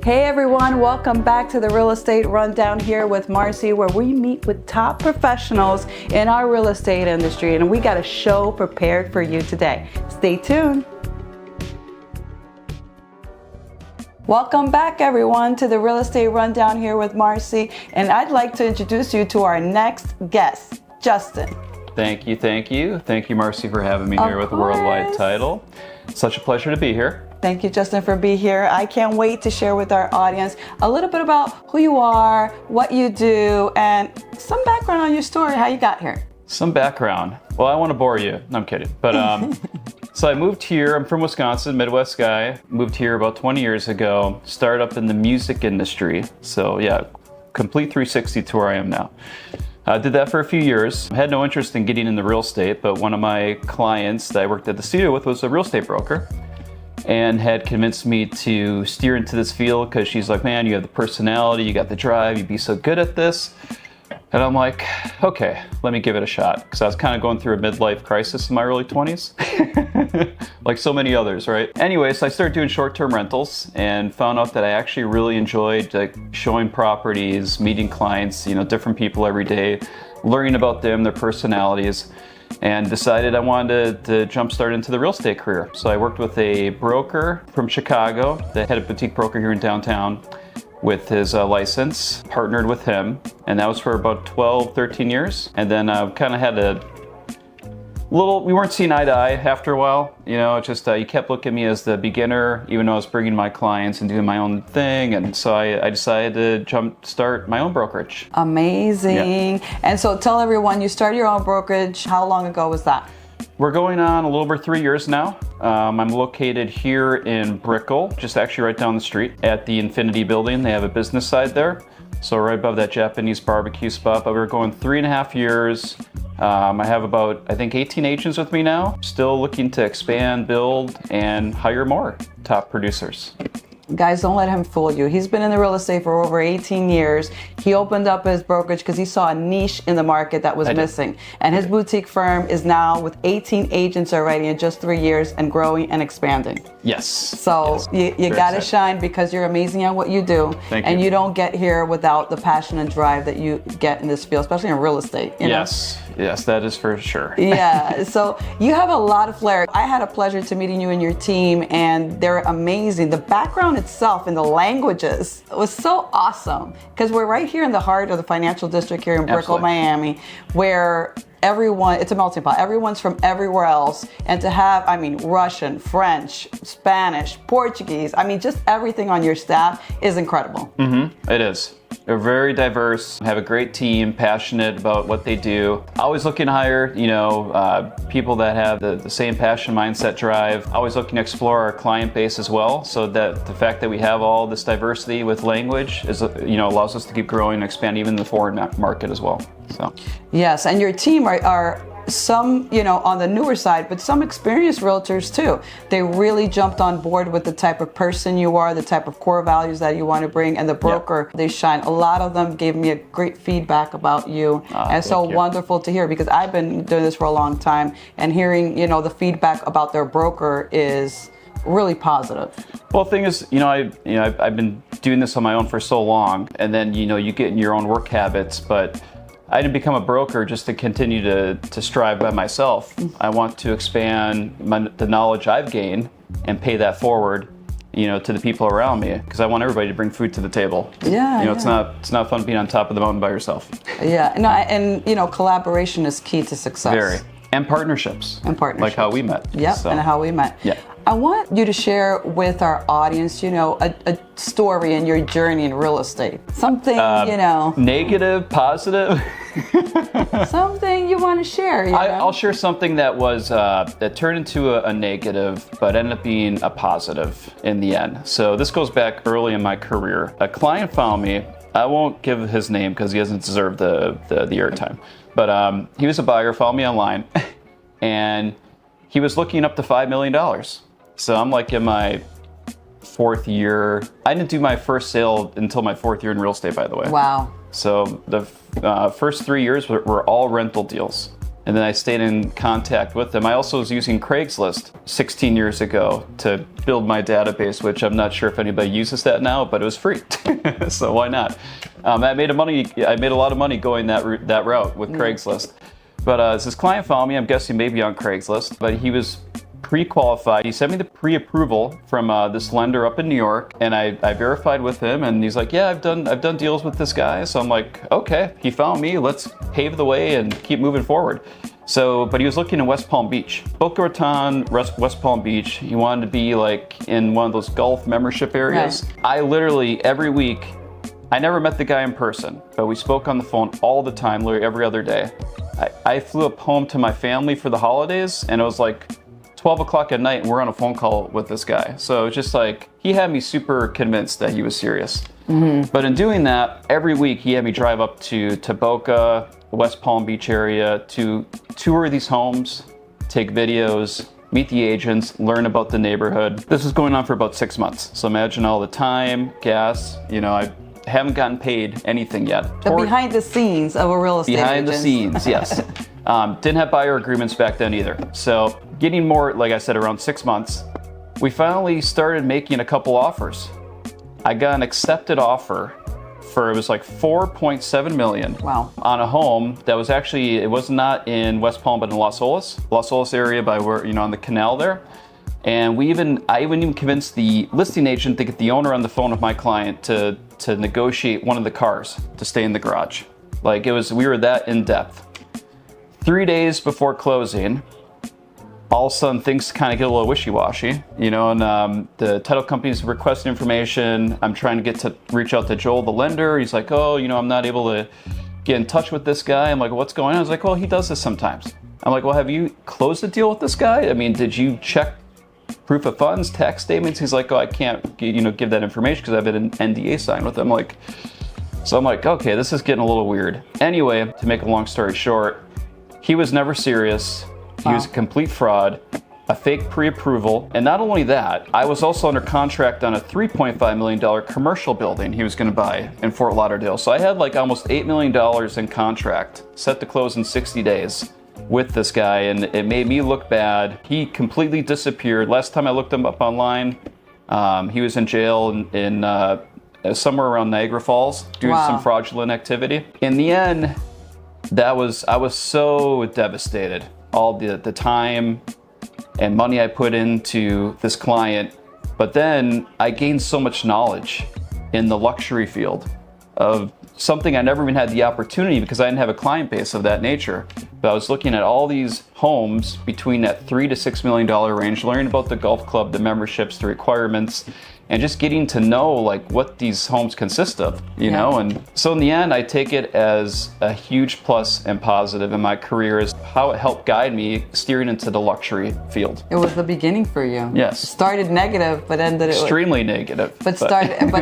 Hey everyone, welcome back to the Real Estate Rundown here with Marcy, where we meet with top professionals in our real estate industry, and we got a show prepared for you today. Stay tuned. Welcome back everyone to the Real Estate Rundown here with Marcy, and I'd like to introduce you to our next guest, Justin. Thank you. Thank you, Marcy, for having me here with the Worldwide title. Such a pleasure to be here. Thank you, Justin, for being here. I can't wait to share with our audience a little bit about who you are, what you do, and some background on your story, how you got here. Some background. Well, I want to bore you. No, I'm kidding. But so I moved here. I'm from Wisconsin, Midwest guy. Moved here about 20 years ago. Started up in the music industry. So yeah, complete 360 to where I am now. I did that for a few years. I had no interest in getting into real estate, but one of my clients that I worked at the studio with was a real estate broker and had convinced me to steer into this field because she's like, man, you have the personality, you got the drive, you'd be so good at this. And I'm like, okay, let me give it a shot. Because I was kind of going through a midlife crisis in my early 20s, like so many others, right? Anyways, so I started doing short-term rentals and found out that I actually really enjoyed like showing properties, meeting clients, different people every day, learning about them, their personalities, and decided I wanted to jumpstart into the real estate career. So I worked with a broker from Chicago that had a boutique broker here in downtown with his license, partnered with him, and that was for about 12, 13 years. And then kind of had we weren't seeing eye to eye after a while. He kept looking at me as the beginner, even though I was bringing my clients and doing my own thing. And so I decided to start my own brokerage. Amazing. Yeah. And so tell everyone, you started your own brokerage. How long ago was that? We're going on a little over 3 years now. I'm located here in Brickell, just actually right down the street at the Infinity Building. They have a business side there. So right above that Japanese barbecue spot, but we're going 3.5 years. I have about, 18 agents with me now. Still looking to expand, build, and hire more top producers. Guys, don't let him fool you. He's been in the real estate for over 18 years. He opened up his brokerage because he saw a niche in the market that was missing. And his boutique firm is now with 18 agents already in just 3 years and growing and expanding. Yes. So you got to shine because you're amazing at what you do. Thank you. And you don't get here without the passion and drive that you get in this field, especially in real estate. Yes, that is for sure. Yeah, so you have a lot of flair. I had a pleasure to meeting you and your team, and they're amazing. The background itself and the languages was so awesome because we're right here in the heart of the financial district here in Brickell, Miami, where it's a melting pot. Everyone's from everywhere else. And to have, Russian, French, Spanish, Portuguese, just everything on your staff is incredible. Mm-hmm. It is. They're very diverse, have a great team, passionate about what they do. Always looking to hire, people that have the same passion, mindset, drive. Always looking to explore our client base as well, so that the fact that we have all this diversity with language is, allows us to keep growing and expand even in the foreign market as well. So. Yes, and your team are some, on the newer side, but some experienced realtors too. They really jumped on board with the type of person you are, the type of core values that you want to bring, and the broker, they shine. A lot of them gave me a great feedback about you, and so wonderful to hear because I've been doing this for a long time, and hearing, the feedback about their broker is really positive. Well, the thing is, I've been doing this on my own for so long, and then, you get in your own work habits, but I didn't become a broker just to continue to strive by myself. I want to expand the knowledge I've gained and pay that forward, to the people around me, because I want everybody to bring food to the table. Yeah. It's not fun being on top of the mountain by yourself. Yeah. No, and collaboration is key to success. Very. And partnerships. Like how we met. Yep. So. And how we met. Yeah. I want you to share with our audience, a story in your journey in real estate. Something, Negative, positive. Something you want to share. I'll share something that was that turned into a negative, but ended up being a positive in the end. So this goes back early in my career. A client found me. I won't give his name because he doesn't deserve the airtime. But he was a buyer, found me online, and he was looking up to $5 million. So I'm like in my 4th year. I didn't do my first sale until my 4th year in real estate, by the way. Wow. So the first 3 years were all rental deals. And then I stayed in contact with them. I also was using Craigslist 16 years ago to build my database, which I'm not sure if anybody uses that now, but it was free. So why not? I made a lot of money going that route with Craigslist. But as this client found me, I'm guessing maybe on Craigslist, but he was pre-qualified. He sent me the pre-approval from this lender up in New York, and I verified with him, and he's like, yeah, I've done deals with this guy. So I'm like, okay, he found me, let's pave the way and keep moving forward. So, but he was looking in West Palm Beach, Boca Raton, West Palm Beach. He wanted to be like in one of those golf membership areas. Right. I literally every week, I never met the guy in person, but we spoke on the phone all the time, literally every other day. I flew up home to my family for the holidays, and it was like 12 o'clock at night, and we're on a phone call with this guy. So it's just like, he had me super convinced that he was serious. Mm-hmm. But in doing that, every week he had me drive up to Boca, the West Palm Beach area, to tour these homes, take videos, meet the agents, learn about the neighborhood. This was going on for about 6 months. So imagine all the time, gas, I haven't gotten paid anything yet. The behind the scenes of a real estate agent. Behind the scenes, yes. Didn't have buyer agreements back then either. So getting more, like I said, around 6 months, we finally started making a couple offers. I got an accepted offer for, it was like $4.7 million. Wow. On a home that was actually, it was not in West Palm, but in Los Olas area by where, on the canal there. And I even convinced the listing agent to get the owner on the phone with my client to negotiate one of the cars to stay in the garage. Like we were that in depth. 3 days before closing, all of a sudden things kind of get a little wishy-washy, and the title company's requesting information. I'm trying to reach out to Joel, the lender. He's like, oh, I'm not able to get in touch with this guy. I'm like, what's going on? I was like, well, he does this sometimes. I'm like, well, have you closed a deal with this guy? I mean, did you check proof of funds, tax statements? He's like, oh, I can't, give that information because I have an NDA signed with him. So I'm like, okay, this is getting a little weird. Anyway, to make a long story short, he was never serious. He was a complete fraud, a fake pre-approval. And not only that, I was also under contract on a $3.5 million commercial building he was going to buy in Fort Lauderdale. So I had like almost $8 million in contract, set to close in 60 days with this guy, and it made me look bad. He completely disappeared. Last time I looked him up online, he was in jail in somewhere around Niagara Falls doing some fraudulent activity. In the end, I was so devastated. All the time and money I put into this client, but then I gained so much knowledge in the luxury field of something I never even had the opportunity because I didn't have a client base of that nature. But I was looking at all these homes between that $3 to $6 million range, learning about the golf club, the memberships, the requirements, and just getting to know like what these homes consist of, you know? And so in the end, I take it as a huge plus and positive in my career is how it helped guide me steering into the luxury field. It was the beginning for you. Yes. Started negative, but ended it extremely negative. But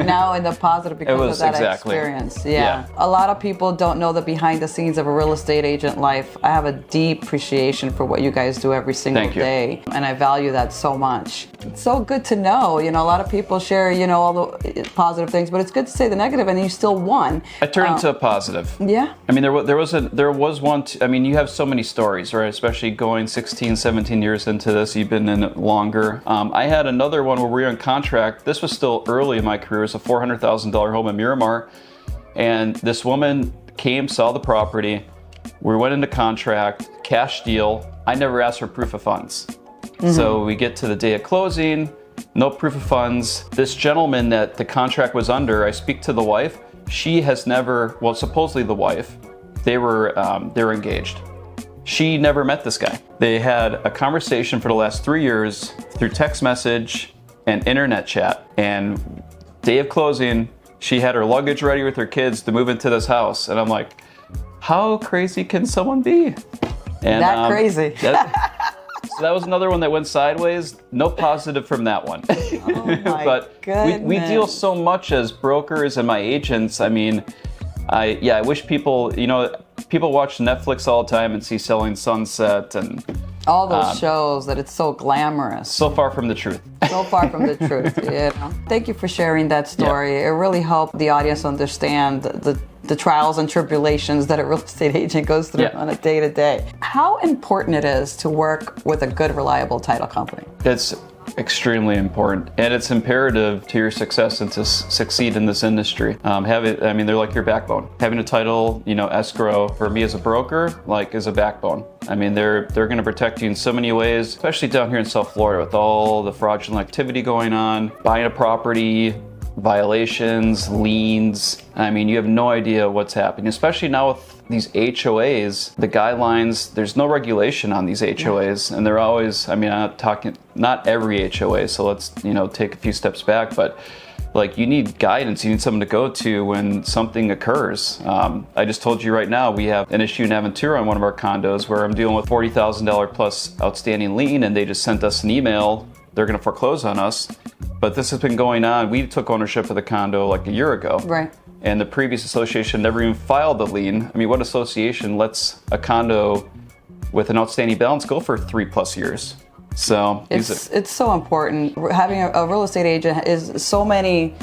now in the positive because of that experience. Yeah. A lot of people don't know the behind the scenes of a real estate agent life. I have a deep appreciation for what you guys do every single day. And I value that so much. It's so good to know. A lot of people share, all the positive things, but it's good to say the negative, and you still won. I turned into a positive. Yeah. I mean, there was one. I mean, you have so many stories, right? Especially going 16, 17 years into this. You've been in it longer. I had another one where we were in contract. This was still early in my career. It was a $400,000 home in Miramar, and this woman came, saw the property. We went into contract, cash deal. I never asked for proof of funds. Mm-hmm. So we get to the day of closing. No proof of funds. This gentleman that the contract was under, I speak to the wife. She has never, well, supposedly the wife, they were engaged. She never met this guy. They had a conversation for the last 3 years through text message and internet chat. And day of closing, she had her luggage ready with her kids to move into this house. And I'm like, how crazy can someone be? And that crazy. So that was another one that went sideways. No positive from that one. Oh my but goodness. we deal so much as brokers and my agents. I mean, I wish people, people watch Netflix all the time and see Selling Sunset and all those shows that it's so glamorous. So far from the truth. So far from the truth. Thank you for sharing that story. It really helped the audience understand the the trials and tribulations that a real estate agent goes through on a day-to-day. How important it is to work with a good, reliable title company? It's extremely important, and it's imperative to your success and to succeed in this industry. They're like your backbone. Having a title, escrow for me as a broker, is a backbone. I mean, they're going to protect you in so many ways, especially down here in South Florida with all the fraudulent activity going on, buying a property, violations, liens. I mean, you have no idea what's happening, especially now with these HOAs, the guidelines, there's no regulation on these HOAs, and they're always, I'm not talking, not every HOA, so let's, take a few steps back, but you need guidance, you need someone to go to when something occurs. I just told you right now, we have an issue in Aventura on one of our condos where I'm dealing with $40,000 plus outstanding lien, and they just sent us an email, they're gonna foreclose on us. But this has been going on. We took ownership of the condo a year ago. Right. And the previous association never even filed the lien. I mean, what association lets a condo with an outstanding balance go for 3+ years? So it's so important. Having a real estate agent is so many,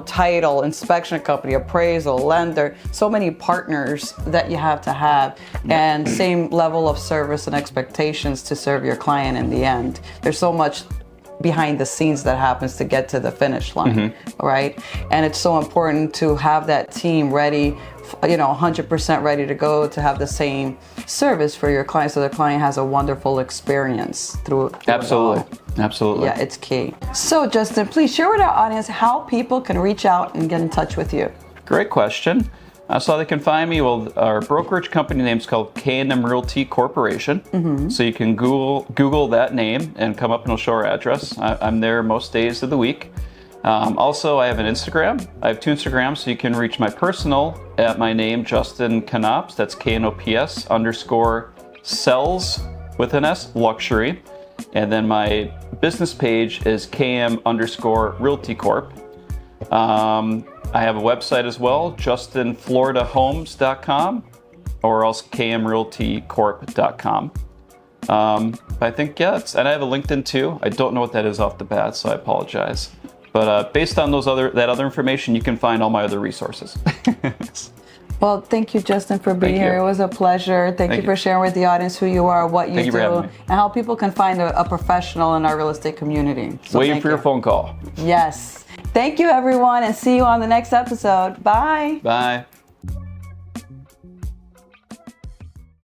title, inspection company, appraisal, lender, so many partners that you have to have, and same level of service and expectations to serve your client in the end. There's so much behind the scenes that happens to get to the finish line, right? And it's so important to have that team ready, 100% ready to go, to have the same service for your client, so the client has a wonderful experience through Absolutely. it all. Absolutely. Yeah, it's key. So Justin, please share with our audience how people can reach out and get in touch with you. Great question. So how they can find me, well, our brokerage company name is called K&M Realty Corporation. So you can Google that name and come up and it'll show our address. I'm there most days of the week. Also, I have an Instagram. I have 2 Instagrams, so you can reach my personal at my name, Justin Knops. That's KNOPS _ sells with an S, luxury. And then my business page is KM _ Realty Corp. I have a website as well, justinfloridahomes.com, or else kmrealtycorp.com. I think, and I have a LinkedIn too. I don't know what that is off the bat, so I apologize. But based on that other information, you can find all my other resources. Well, thank you, Justin, for being here. It was a pleasure. Thank you for sharing with the audience who you are, what you do, and how people can find a professional in our real estate community. So waiting for your phone call. Yes. Thank you, everyone, and see you on the next episode. Bye. Bye.